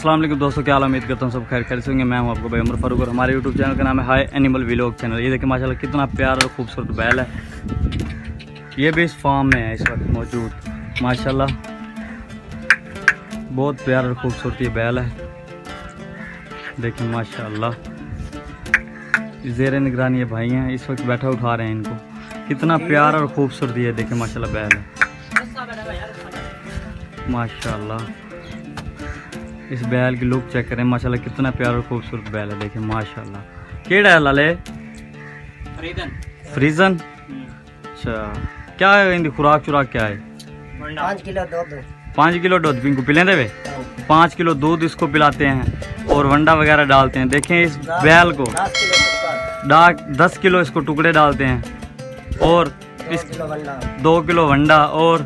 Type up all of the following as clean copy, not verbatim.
अस्सलाम वालेकुम दोस्तों, क्या हाल है? उम्मीद करता हूँ सब खैर खैर से होंगे। मैं हूँ आपको भाई उमर फारूक और हमारे यूट्यूब चैनल का नाम है हाई एनिमल व्लॉग चैनल। ये देखिए माशाल्लाह कितना प्यारा और खूबसूरत बैल है। ये भी इस फार्म में है इस वक्त मौजूद। माशाल्लाह बहुत प्यारा और खूबसूरत ये बैल है। देखिए माशाल्लाह ज़ेर निगरानी ये भाई हैं, इस वक्त बैठा उठा रहे हैं इनको। कितना प्यारा और खूबसूरत ये देखिए माशाल्लाह बैल है। माशाल्लाह इस बैल की लुक चेक करें माशाल्लाह कितना प्यारा और खूबसूरत बैल है। देखिए माशाल्लाह केड़ा है लाले फ्रीजन। अच्छा क्या है इनकी खुराक चुराक क्या है? 5 किलो दूध। 5 किलो दूध इनको पिले देवे। 5 किलो दूध इसको पिलाते हैं और वंडा वगैरह डालते हैं। देखें इस बैल को 10 किलो इसको टुकड़े डालते हैं और 2 किलो वंडा और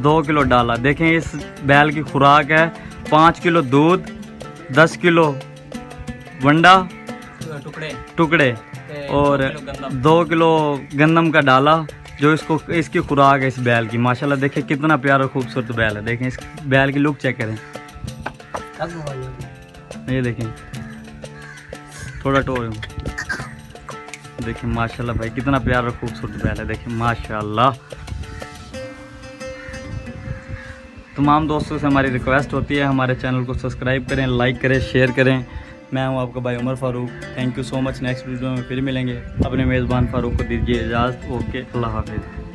2 किलो डाला। देखें इस बैल की खुराक है 5 किलो दूध, 10 किलो वंडा टुकड़े और 2 किलो गंदम का डाला, जो इसकी खुराक है इस बैल की। माशाल्लाह देखिए कितना प्यारा खूबसूरत बैल है। देखें इस बैल की लुक चेक करें। ये देखें थोड़ा टोर देखिए माशाल्लाह भाई कितना प्यारा खूबसूरत बैल है। देखिए माशाल्लाह तमाम दोस्तों से हमारी रिक्वेस्ट होती है हमारे चैनल को सब्सक्राइब करें, लाइक करें, शेयर करें। मैं हूं आपका भाई Umar Farooq. Thank you so much. Next video में फिर मिलेंगे। अपने मेज़बान फारूक को दीजिए इजाज़त। ओके, अल्लाह हाफिज़।